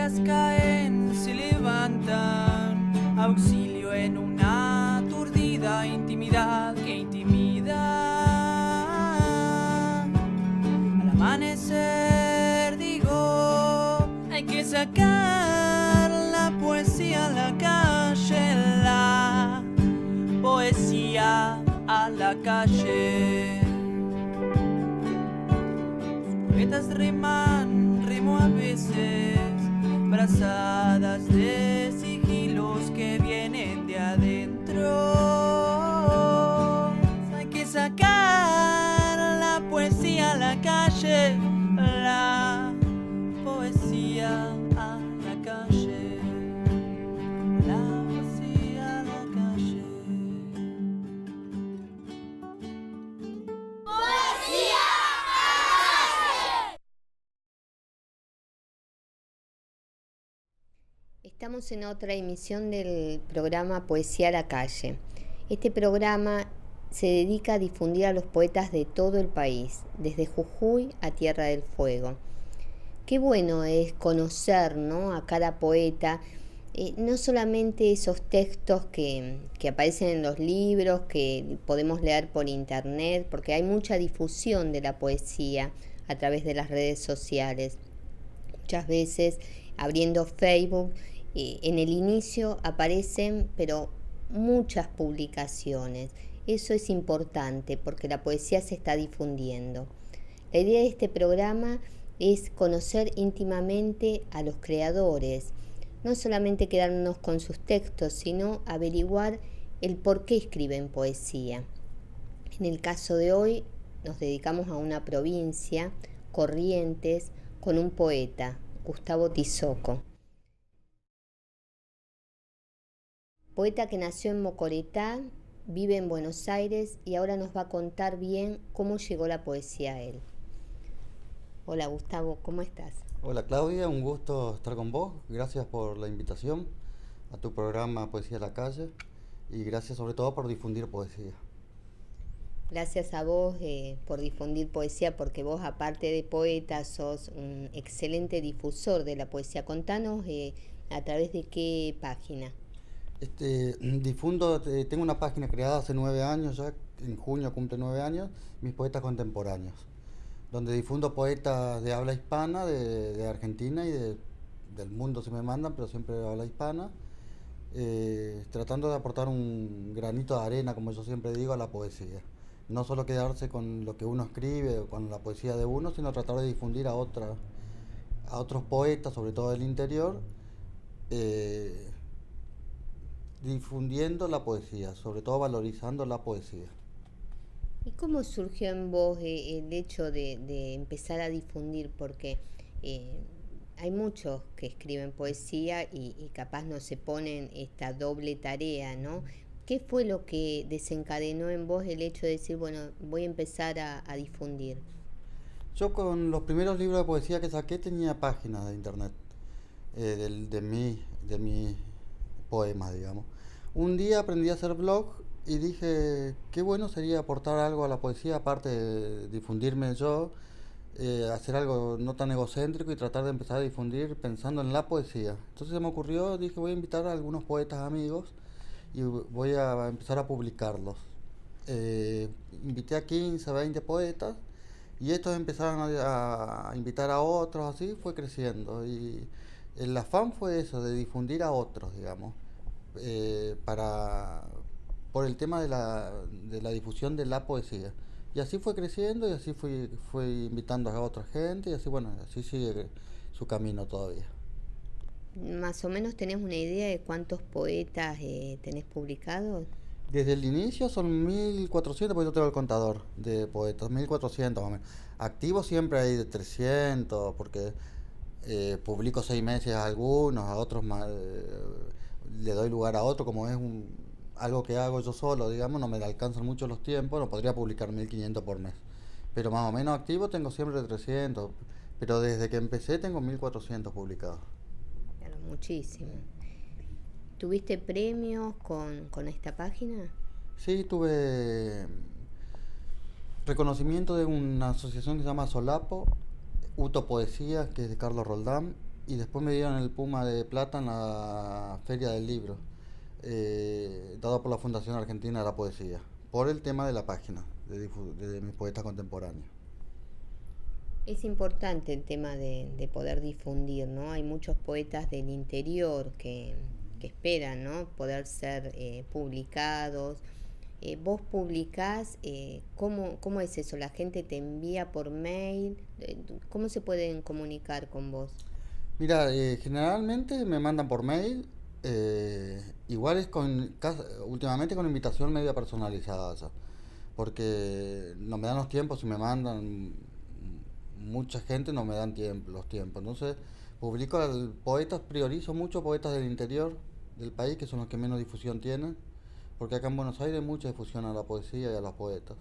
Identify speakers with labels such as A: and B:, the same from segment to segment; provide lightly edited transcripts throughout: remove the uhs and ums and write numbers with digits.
A: estrellas caen, se levantan, auxilio en una aturdida intimidad que intimida. Al amanecer digo, hay que sacar la poesía a la calle, la poesía a la calle. Poetas riman, rimo a veces, brazadas de sigilos que vienen de adentro. Hay que sacar la poesía a la calle, la poesía a la calle, la poesía a la calle.
B: Estamos en otra emisión del programa Poesía a la Calle. Este programa se dedica a difundir a los poetas de todo el país, desde Jujuy a Tierra del Fuego. Qué bueno es conocer, ¿no?, a cada poeta, no solamente esos textos que aparecen en los libros, que podemos leer por internet, porque hay mucha difusión de la poesía a través de las redes sociales. Muchas veces abriendo Facebook, en el inicio aparecen, pero muchas publicaciones. Eso es importante porque la poesía se está difundiendo. La idea de este programa es conocer íntimamente a los creadores, no solamente quedarnos con sus textos, sino averiguar el por qué escriben poesía. En el caso de hoy nos dedicamos a una provincia, Corrientes, con un poeta, Gustavo Tizoco. Poeta que nació en Mocoretá, vive en Buenos Aires y ahora nos va a contar bien cómo llegó la poesía a él. Hola Gustavo, ¿cómo estás?
C: Hola Claudia, un gusto estar con vos. Gracias por la invitación a tu programa Poesía a la Calle y gracias sobre todo por difundir poesía.
B: Gracias a vos por difundir poesía, porque vos, aparte de poeta, sos un excelente difusor de la poesía. Contanos a través de qué página.
C: Difundo, tengo una página creada hace 9 años ya, en junio cumple 9 años, Mis Poetas Contemporáneos, donde difundo poetas de habla hispana, de Argentina y del mundo si me mandan, pero siempre de habla hispana, tratando de aportar un granito de arena, como yo siempre digo, a la poesía. No solo quedarse con lo que uno escribe o con la poesía de uno, sino tratar de difundir a otros poetas, sobre todo del interior, difundiendo la poesía, sobre todo valorizando la poesía.
B: ¿Y cómo surgió en vos el hecho de empezar a difundir? Porque hay muchos que escriben poesía y capaz no se ponen esta doble tarea, ¿no? ¿Qué fue lo que desencadenó en vos el hecho de decir, bueno, voy a empezar a difundir?
C: Yo con los primeros libros de poesía que saqué tenía páginas de internet de mis poemas, digamos. Un día aprendí a hacer blog y dije, qué bueno sería aportar algo a la poesía, aparte de difundirme yo, hacer algo no tan egocéntrico y tratar de empezar a difundir pensando en la poesía. Entonces se me ocurrió, dije, voy a invitar a algunos poetas amigos y voy a empezar a publicarlos. Invité a 15, 20 poetas y estos empezaron a invitar a otros, así fue creciendo. Y el afán fue eso, de difundir a otros, digamos, por el tema de la difusión de la poesía. Y así fue creciendo y así fui invitando a otra gente y así, bueno, así sigue su camino todavía.
B: ¿Más o menos tenés una idea de cuántos poetas tenés publicados?
C: Desde el inicio son 1400, porque yo tengo el contador de poetas, 1400 más o menos. Activos siempre hay de 300, porque publico 6 meses a algunos, a otros más, le doy lugar a otro, como es algo que hago yo solo, digamos, no me alcanzan mucho los tiempos, no podría publicar 1500 por mes. Pero más o menos activo tengo siempre de 300, pero desde que empecé tengo 1400 publicados.
B: Claro, muchísimo. ¿Tuviste premios con esta página?
C: Sí, tuve reconocimiento de una asociación que se llama Solapo, Utopoesía, que es de Carlos Roldán, y después me dieron el Puma de Plata en la Feria del Libro, dado por la Fundación Argentina de la Poesía, por el tema de la página, de mis poetas contemporáneos.
B: Es importante el tema de poder difundir, ¿no? Hay muchos poetas del interior que esperan, ¿no? Poder ser publicados. Vos publicás, ¿cómo es eso? ¿La gente te envía por mail? ¿Cómo se pueden comunicar con vos?
C: Mira, generalmente me mandan por mail, igual es últimamente con invitación media personalizada ya, porque no me dan los tiempos, si me mandan mucha gente no me dan los tiempos, entonces publico poetas, priorizo mucho poetas del interior del país, que son los que menos difusión tienen, porque acá en Buenos Aires hay mucha difusión a la poesía y a los poetas,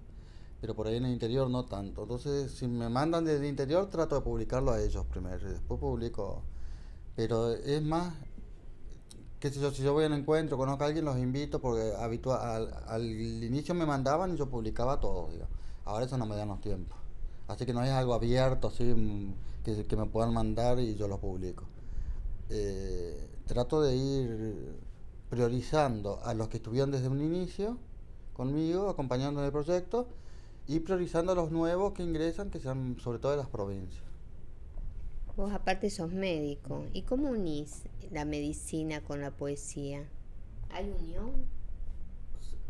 C: pero por ahí en el interior no tanto. Entonces, si me mandan desde el interior, trato de publicarlo a ellos primero y después publico. Pero es más, qué sé yo, si yo voy a un encuentro, conozco a alguien, los invito, porque al inicio me mandaban y yo publicaba todo, digamos. Ahora eso no me dan los tiempos. Así que no es algo abierto, así, que me puedan mandar y yo lo publico. Trato de ir priorizando a los que estuvieron desde un inicio conmigo, acompañando en el proyecto, y priorizando a los nuevos que ingresan, que sean sobre todo de las provincias.
B: Vos aparte sos médico. ¿Y cómo unís la medicina con la poesía? ¿Hay unión?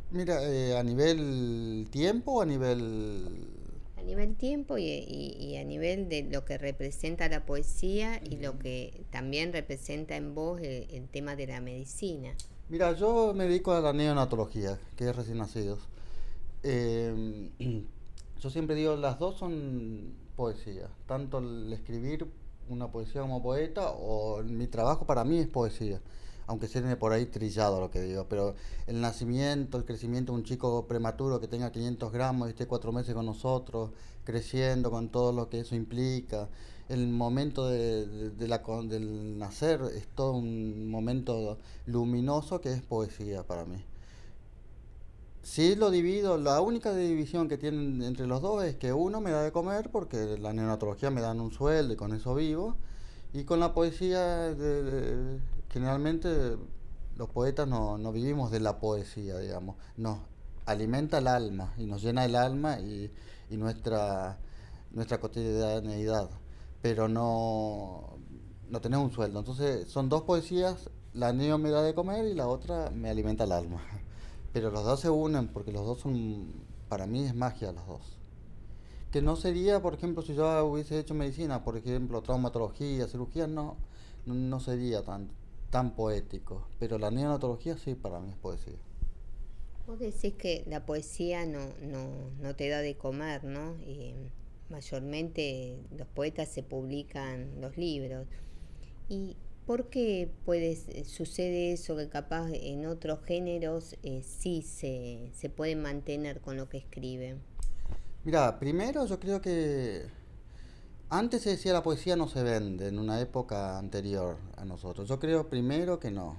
C: Mira, a nivel tiempo, a nivel...
B: A nivel tiempo y a nivel de lo que representa la poesía y lo que también representa en vos el tema de la medicina.
C: Mira, yo me dedico a la neonatología, que es recién nacidos. Yo siempre digo, las dos son poesía, tanto el escribir una poesía como poeta, o mi trabajo para mí es poesía, aunque suene por ahí trillado lo que digo, pero el nacimiento, el crecimiento de un chico prematuro que tenga 500 gramos y esté 4 meses con nosotros, creciendo con todo lo que eso implica, el momento del nacer es todo un momento luminoso que es poesía para mí. Sí lo divido, la única división que tienen entre los dos es que uno me da de comer porque la neonatología me dan un sueldo y con eso vivo, y con la poesía generalmente los poetas no vivimos de la poesía, digamos, nos alimenta el alma y nos llena el alma y nuestra cotidianeidad, pero no tenemos un sueldo, entonces son dos poesías, la neo me da de comer y la otra me alimenta el alma. Pero los dos se unen porque los dos son, para mí es magia los dos. Que no sería, por ejemplo, si yo hubiese hecho medicina, por ejemplo, traumatología, cirugía, no sería tan poético. Pero la neonatología sí, para mí es poesía.
B: Vos decís que la poesía no te da de comer, ¿no? Mayormente los poetas se publican los libros. ¿Y por qué sucede eso que capaz en otros géneros sí se pueden mantener con lo que escriben?
C: Mira, primero yo creo que antes se decía la poesía no se vende en una época anterior a nosotros. Yo creo primero que no.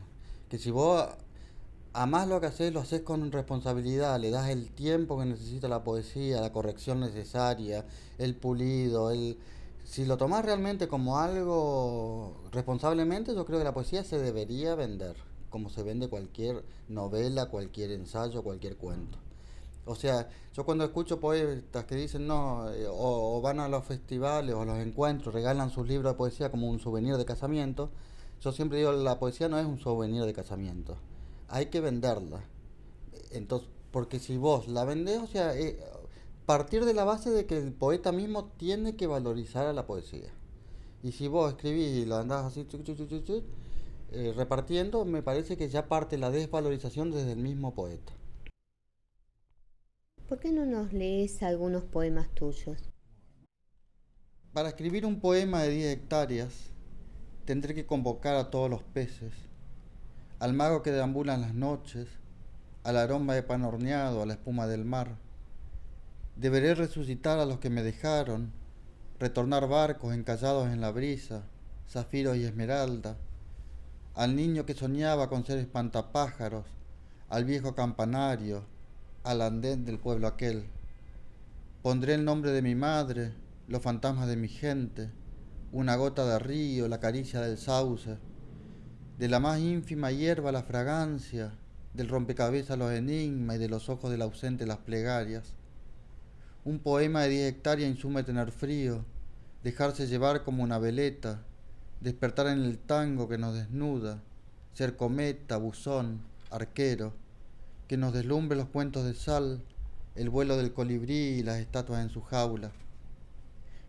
C: Que si vos amás lo que haces, lo haces con responsabilidad, le das el tiempo que necesita la poesía, la corrección necesaria, el pulido, si lo tomás realmente como algo responsablemente, yo creo que la poesía se debería vender, como se vende cualquier novela, cualquier ensayo, cualquier cuento. O sea, yo cuando escucho poetas que dicen no, o van a los festivales o a los encuentros, regalan sus libros de poesía como un souvenir de casamiento, yo siempre digo, la poesía no es un souvenir de casamiento, hay que venderla. Entonces, porque si vos la vendés, o sea, partir de la base de que el poeta mismo tiene que valorizar a la poesía. Y si vos escribís y lo andás así, repartiendo, me parece que ya parte la desvalorización desde el mismo poeta.
B: ¿Por qué no nos lees algunos poemas tuyos?
C: Para escribir un poema de 10 hectáreas, tendré que convocar a todos los peces, al mago que deambula en las noches, al aroma de pan horneado, a la espuma del mar. Deberé resucitar a los que me dejaron, retornar barcos encallados en la brisa, zafiros y esmeralda, al niño que soñaba con ser espantapájaros, al viejo campanario, al andén del pueblo aquel. Pondré el nombre de mi madre, los fantasmas de mi gente, una gota de río, la caricia del sauce, de la más ínfima hierba la fragancia, del rompecabezas los enigmas y de los ojos del ausente las plegarias. Un poema de 10 hectáreas insume tener frío, dejarse llevar como una veleta, despertar en el tango que nos desnuda, ser cometa, buzón, arquero, que nos deslumbre los cuentos de sal, el vuelo del colibrí y las estatuas en su jaula.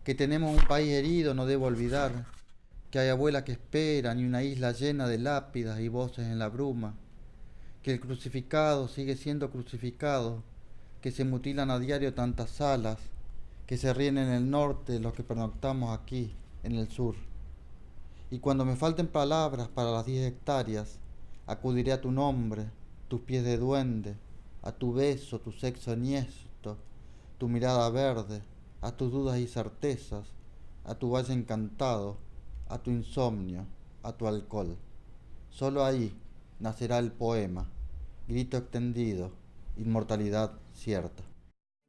C: Que tenemos un país herido no debo olvidar, que hay abuelas que esperan y una isla llena de lápidas y voces en la bruma, que el crucificado sigue siendo crucificado, que se mutilan a diario tantas alas, que se ríen en el norte los que pernoctamos aquí, en el sur. Y cuando me falten palabras para las 10 hectáreas, acudiré a tu nombre, tus pies de duende, a tu beso, tu sexo enhiesto, tu mirada verde, a tus dudas y certezas, a tu valle encantado, a tu insomnio, a tu alcohol. Solo ahí nacerá el poema, grito extendido, inmortalidad cierta.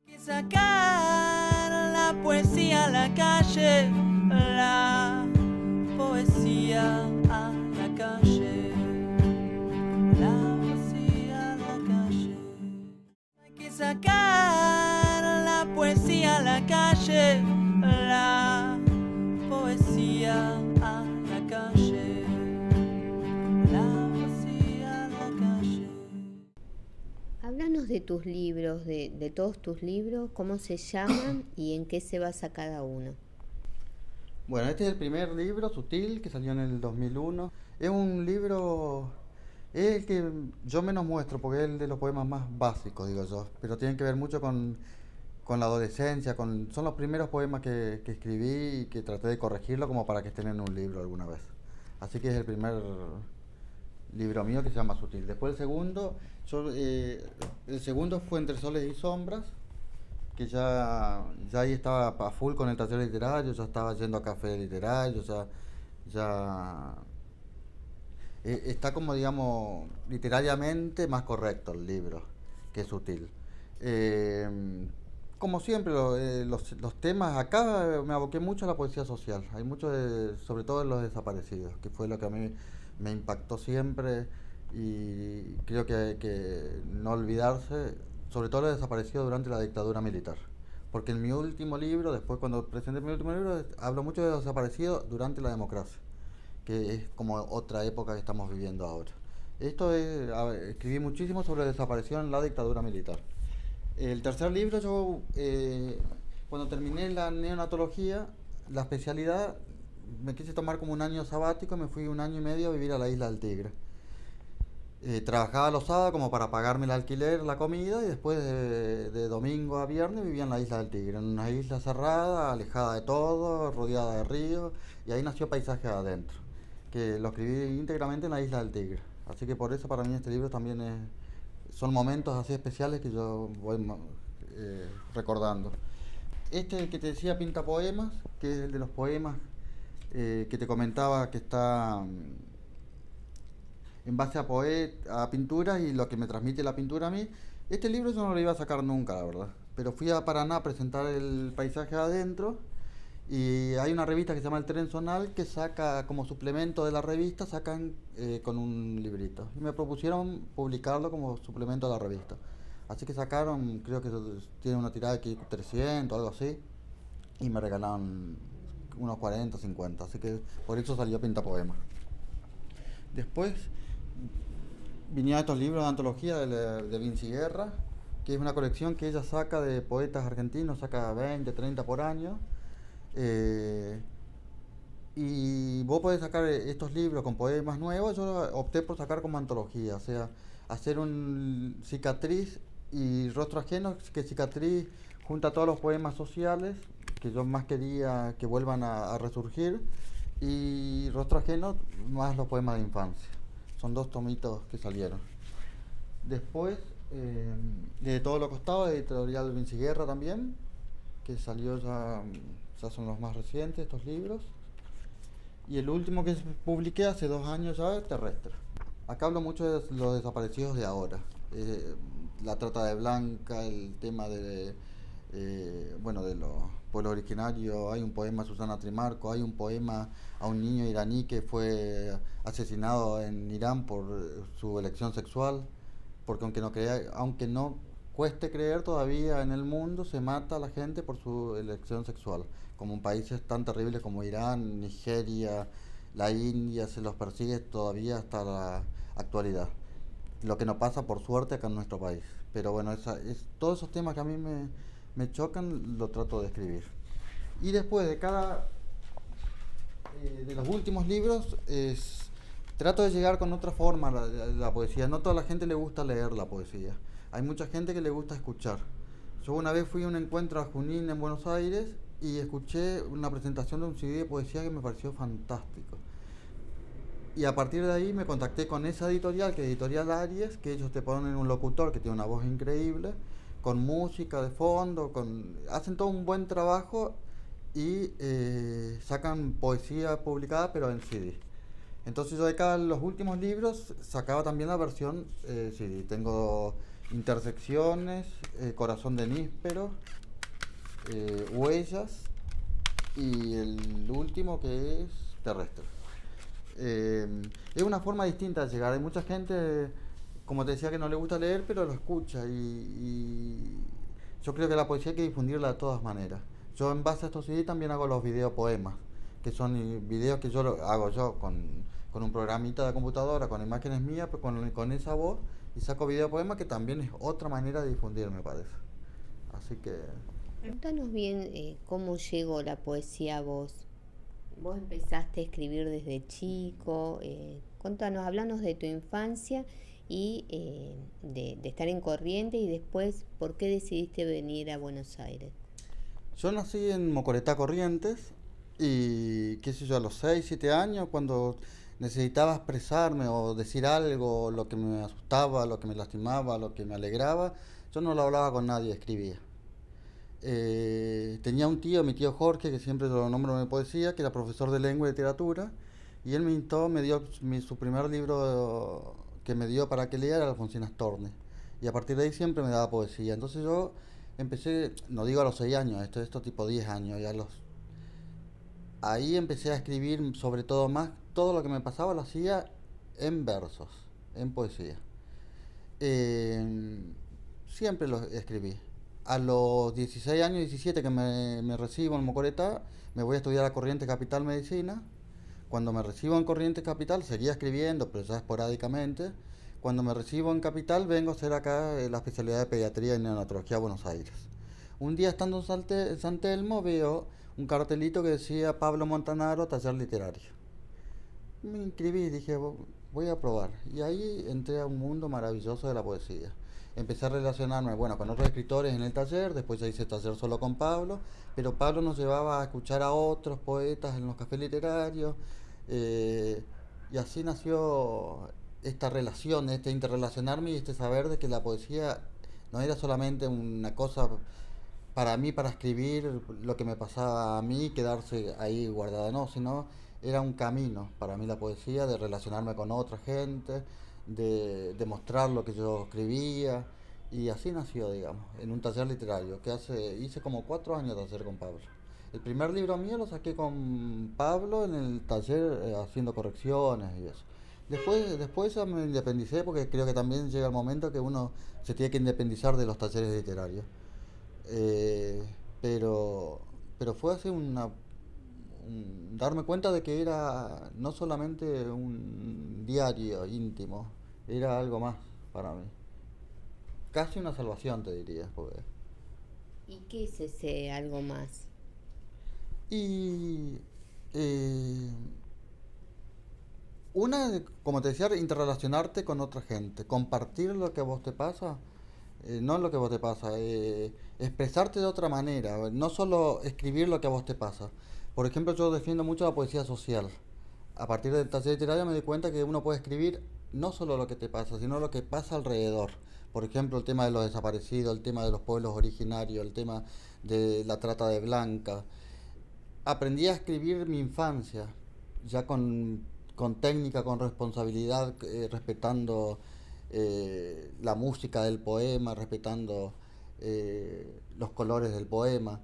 A: Hay que sacar la poesía a la calle, la poesía a la calle, la poesía a la calle. Hay que sacar la poesía a la calle, la poesía a la calle, la poesía a la calle.
B: Háblanos de tus libros, de todos tus libros, cómo se llaman y en qué se basa cada uno.
C: Bueno, este es el primer libro, Sutil, que salió en el 2001. Es un libro, es el que yo menos muestro, porque es el de los poemas más básicos, digo yo, pero tienen que ver mucho con la adolescencia, son los primeros poemas que escribí y que traté de corregirlo como para que estén en un libro alguna vez. Así que es el primer libro mío que se llama Sutil. Después el segundo fue Entre Soles y Sombras, que ya ahí estaba a full con el taller literario, ya estaba yendo a café literario, ya está como, digamos, literariamente más correcto el libro que Sutil. Como siempre, los temas, acá me aboqué mucho a la poesía social, hay mucho sobre todo en los desaparecidos, que fue lo que a mí me impactó siempre, y creo que no olvidarse, sobre todo los desaparecidos durante la dictadura militar. Porque en mi último libro, después cuando presenté mi último libro, hablo mucho de los desaparecidos durante la democracia, que es como otra época que estamos viviendo ahora. Escribí muchísimo sobre desaparición en la dictadura militar. El tercer libro, cuando terminé la neonatología, la especialidad, me quise tomar como un año sabático, me fui 1 año y medio a vivir a la Isla del Tigre. Trabajaba los sábados como para pagarme el alquiler, la comida, y después de domingo a viernes vivía en la Isla del Tigre, en una isla cerrada, alejada de todo, rodeada de ríos, y ahí nació Paisaje Adentro, que lo escribí íntegramente en la Isla del Tigre. Así que por eso para mí este libro también son momentos así especiales que yo voy recordando. Este que te decía Pinta Poemas, que es el de los poemas que te comentaba, que está en base a pinturas y lo que me transmite la pintura a mí. Este libro yo no lo iba a sacar nunca, la verdad, pero fui a Paraná a presentar el Paisaje Adentro, y hay una revista que se llama El Tren Zonal que saca como suplemento de la revista, sacan con un librito, y me propusieron publicarlo como suplemento a la revista. Así que sacaron, creo que tiene una tirada de 300 algo así, y me regalaron unos 40, 50, así que por eso salió Pinta Poemas. Después vinieron estos libros de antología de Vinci Guerra, que es una colección que ella saca de poetas argentinos, saca 20, 30 por año. Y vos podés sacar estos libros con poemas nuevos. Yo opté por sacar como antología, o sea, hacer un Cicatriz y Rostro Ajeno, que Cicatriz junta todos los poemas sociales que yo más quería que vuelvan a resurgir, y Rostro Ajeno más los poemas de infancia. Son 2 tomitos que salieron. Después, de Todo lo Costado, de Editorial Vinci Guerra también, que salió ya son los más recientes estos libros. Y el último que publiqué hace 2 años ya, Terrestre. Acá hablo mucho de los desaparecidos de ahora. La trata de blanca, el tema de bueno, de los pueblos originarios. Hay un poema a Susana Trimarco, hay un poema a un niño iraní que fue asesinado en Irán por su elección sexual, porque aunque no cueste creer, todavía en el mundo se mata a la gente por su elección sexual, como en países tan terribles como Irán, Nigeria, la India, se los persigue todavía hasta la actualidad. Lo que no pasa por suerte acá en nuestro país. Pero bueno, todos esos temas que a mí me chocan, lo trato de escribir. Y después de los últimos libros, trato de llegar con otra forma a la poesía. No toda la gente le gusta leer la poesía. Hay mucha gente que le gusta escuchar. Yo una vez fui a un encuentro a Junín en Buenos Aires y escuché una presentación de un CD de poesía que me pareció fantástico. Y a partir de ahí me contacté con esa editorial, que es Editorial Aries, que ellos te ponen un locutor que tiene una voz increíble, con música de fondo, hacen todo un buen trabajo y sacan poesía publicada pero en CD. Entonces yo de cada los últimos libros sacaba también la versión CD. Tengo Intersecciones, Corazón de Níspero, Huellas y el último que es Terrestre. Es una forma distinta de llegar. Hay mucha gente, como te decía, que no le gusta leer, pero lo escucha. Y yo creo que la poesía hay que difundirla de todas maneras. Yo en base a estos CD también hago los videopoemas, que son videos que hago yo con un programita de computadora, con imágenes mías, pero con esa voz, y saco videopoemas, que también es otra manera de difundir, me parece. Así que...
B: Contanos bien cómo llegó la poesía a vos. Vos empezaste a escribir desde chico. Contanos, hablanos de tu infancia y de estar en Corrientes, y después por qué decidiste venir a Buenos Aires.
C: Yo nací en Mocoretá, Corrientes, y qué sé yo, a los 6, 7 años, cuando necesitaba expresarme o decir algo, lo que me asustaba, lo que me lastimaba, lo que me alegraba, yo no lo hablaba con nadie, escribía. Tenía un tío, mi tío Jorge, que siempre lo nombro en mi poesía, que era profesor de lengua y literatura, y él me dio su primer libro que me dio para que lea, era Alfonsín Astorne, y a partir de ahí siempre me daba poesía. Entonces yo empecé, no digo a los 6 años, esto tipo 10 años, y ahí empecé a escribir, sobre todo más, todo lo que me pasaba lo hacía en versos, en poesía. Eh, Siempre lo escribí. A los 16 años, 17 que me recibo en Mocoretá, me voy a estudiar a Corrientes Capital Medicina. Cuando me recibo en Corrientes Capital, seguía escribiendo, pero ya esporádicamente. Cuando me recibo en Capital, vengo a hacer acá la especialidad de pediatría y neonatología a Buenos Aires. Un día estando en San Telmo, veo un cartelito que decía Pablo Montanaro, taller literario. Me inscribí y dije, voy a probar. Y ahí entré a un mundo maravilloso de la poesía. Empecé a relacionarme, bueno, con otros escritores en el taller, después ya hice taller solo con Pablo, pero Pablo nos llevaba a escuchar a otros poetas en los cafés literarios, y así nació esta relación, este interrelacionarme y este saber de que la poesía no era solamente una cosa para mí, para escribir lo que me pasaba a mí y quedarse ahí guardada, no, sino era un camino para mí la poesía, de relacionarme con otra gente, de mostrar lo que yo escribía, y así nació, digamos, en un taller literario que hice como 4 años de hacer con Pablo. El primer libro mío lo saqué con Pablo en el taller, haciendo correcciones y eso. Después ya me independicé, porque creo que también llega el momento que uno se tiene que independizar de los talleres literarios. Eh, pero fue así darme cuenta de que era no solamente un diario íntimo, era algo más para mí. Casi una salvación, te diría.
B: ¿Y qué es ese algo más?
C: Y eh, como te decía, interrelacionarte con otra gente, compartir lo que a vos te pasa, no lo que a vos te pasa, expresarte de otra manera, no solo escribir lo que a vos te pasa. Por ejemplo, yo defiendo mucho la poesía social. A partir del taller literario me di cuenta que uno puede escribir no solo lo que te pasa, sino lo que pasa alrededor. Por ejemplo, el tema de los desaparecidos, el tema de los pueblos originarios, el tema de la trata de blancas. Aprendí a escribir mi infancia, ya con técnica, con responsabilidad, respetando la música del poema, respetando los colores del poema.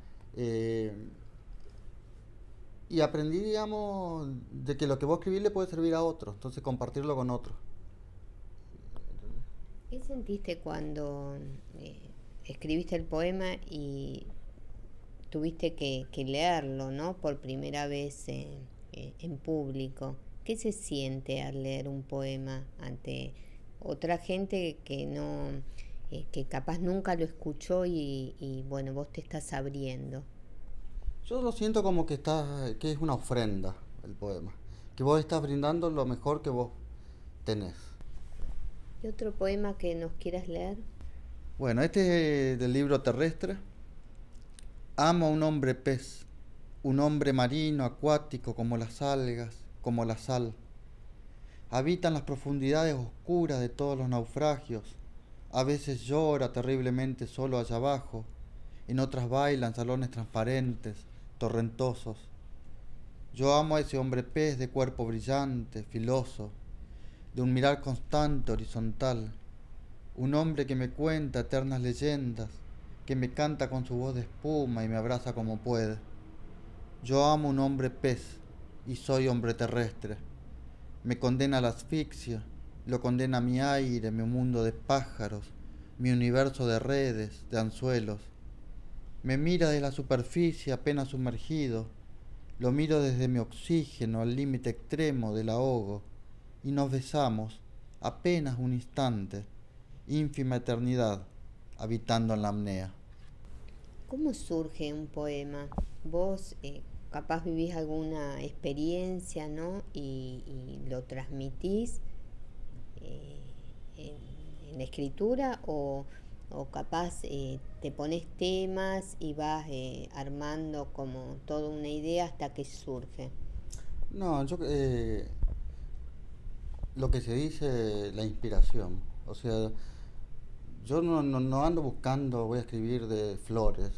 C: Y aprendí, digamos, de que lo que vos escribís le puede servir a otro, entonces compartirlo con otro.
B: ¿Qué sentiste cuando escribiste el poema y tuviste que leerlo, ¿no? Por primera vez en público? ¿Qué se siente al leer un poema ante otra gente que no, que capaz nunca lo escuchó y bueno, vos te estás abriendo?
C: Yo lo siento como que es una ofrenda el poema, que vos estás brindando lo mejor que vos tenés.
B: ¿Y otro poema que nos quieras leer?
C: Bueno, este es del libro Terrestre. Amo a un hombre pez, un hombre marino, acuático, como las algas, como la sal. Habita en las profundidades oscuras de todos los naufragios. A veces llora terriblemente solo allá abajo, en otras baila en salones transparentes, torrentosos. Yo amo a ese hombre pez de cuerpo brillante, filoso, de un mirar constante, horizontal. Un hombre que me cuenta eternas leyendas, que me canta con su voz de espuma y me abraza como puede. Yo amo un hombre pez y soy hombre terrestre. Me condena a la asfixia, lo condena mi aire, mi mundo de pájaros, mi universo de redes, de anzuelos. Me mira de la superficie apenas sumergido, lo miro desde mi oxígeno al límite extremo del ahogo y nos besamos apenas un instante, ínfima eternidad, habitando en la apnea.
B: ¿Cómo surge un poema? Vos capaz vivís alguna experiencia, ¿no? Y lo transmitís eh, en la escritura o capaz te pones temas y vas armando como toda una idea hasta que surge.
C: No, lo que se dice la inspiración, o sea, yo no ando buscando, voy a escribir de flores,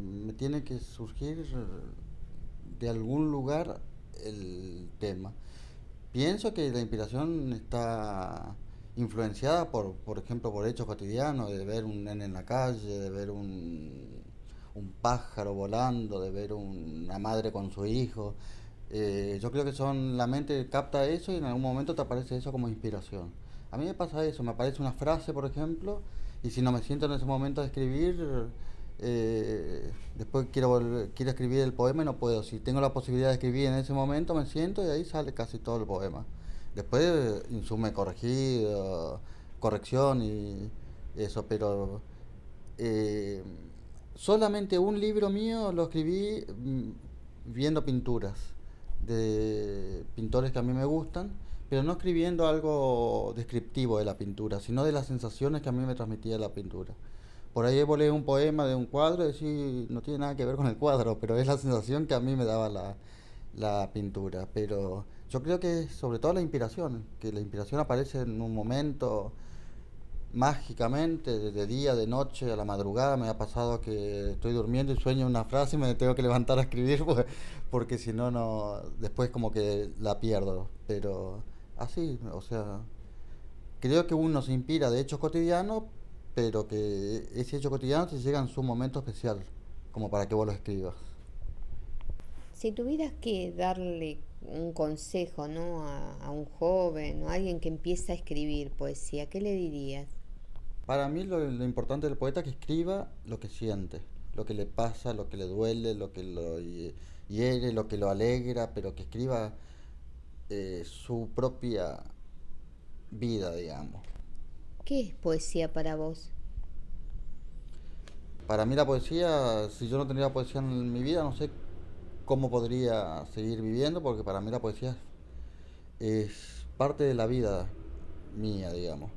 C: me tiene que surgir de algún lugar el tema. Pienso que la inspiración está influenciada por ejemplo, por hechos cotidianos, de ver un nene en la calle, de ver un pájaro volando, de ver una madre con su hijo. Yo creo que la mente capta eso y en algún momento te aparece eso como inspiración. A mí me pasa eso, me aparece una frase, por ejemplo, y si no me siento en ese momento a escribir, después quiero escribir el poema y no puedo. Si tengo la posibilidad de escribir en ese momento, me siento y ahí sale casi todo el poema. Después insume corregido, corrección y eso, pero eh, solamente un libro mío lo escribí viendo pinturas de pintores que a mí me gustan, pero no escribiendo algo descriptivo de la pintura, sino de las sensaciones que a mí me transmitía la pintura. Por ahí volé un poema de un cuadro y decir, no tiene nada que ver con el cuadro, pero es la sensación que a mí me daba la pintura. Pero yo creo que es sobre todo la inspiración, que la inspiración aparece en un momento mágicamente, de día, de noche, a la madrugada. Me ha pasado que estoy durmiendo y sueño una frase y me tengo que levantar a escribir porque si no, después como que la pierdo. Pero así, o sea, creo que uno se inspira de hechos cotidianos, pero que ese hecho cotidiano te llega en su momento especial, como para que vos lo escribas.
B: Si tuvieras que darle un consejo, ¿no? A un joven o a alguien que empieza a escribir poesía, ¿qué le dirías?
C: Para mí lo importante del poeta es que escriba lo que siente, lo que le pasa, lo que le duele, lo que lo hiere, lo que lo alegra, pero que escriba su propia vida, digamos.
B: ¿Qué es poesía para vos?
C: Para mí la poesía, si yo no tendría poesía en mi vida, no sé cómo podría seguir viviendo, porque para mí la poesía es parte de la vida mía, digamos.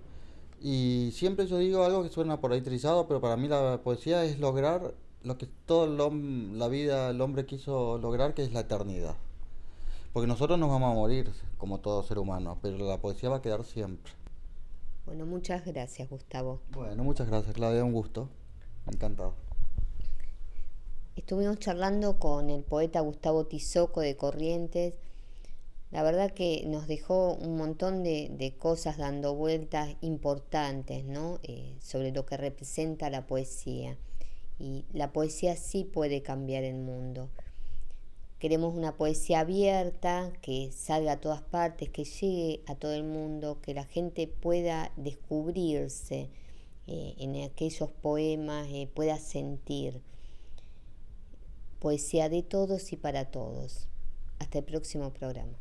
C: Y siempre yo digo algo que suena por ahí trillado, pero para mí la poesía es lograr lo que toda la vida el hombre quiso lograr, que es la eternidad. Porque nosotros nos vamos a morir, como todo ser humano, pero la poesía va a quedar siempre.
B: Bueno, muchas gracias, Gustavo.
C: Bueno, muchas gracias, Claudia, un gusto. Encantado.
B: Estuvimos charlando con el poeta Gustavo Tizoco de Corrientes. La verdad que nos dejó un montón de cosas dando vueltas importantes, ¿no? Sobre lo que representa la poesía. y la poesía sí puede cambiar el mundo. Queremos una poesía abierta, que salga a todas partes, que llegue a todo el mundo, que la gente pueda descubrirse en aquellos poemas, pueda sentir. Poesía de todos y para todos. Hasta el próximo programa.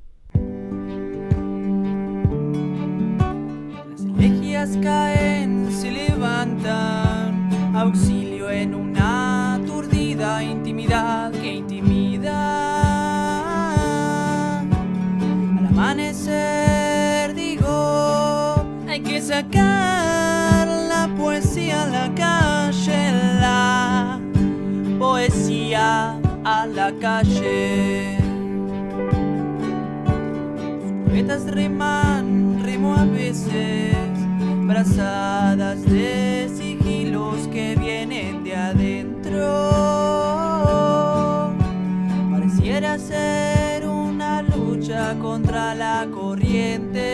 A: Las elegías caen, se levantan, auxilio en una aturdida intimidad que intimida. Al amanecer digo, hay que sacar la poesía a la calle, la poesía a la calle. Los poetas riman, rimo a veces, brazadas de sigilos que vienen de adentro. Pareciera ser una lucha contra la corriente.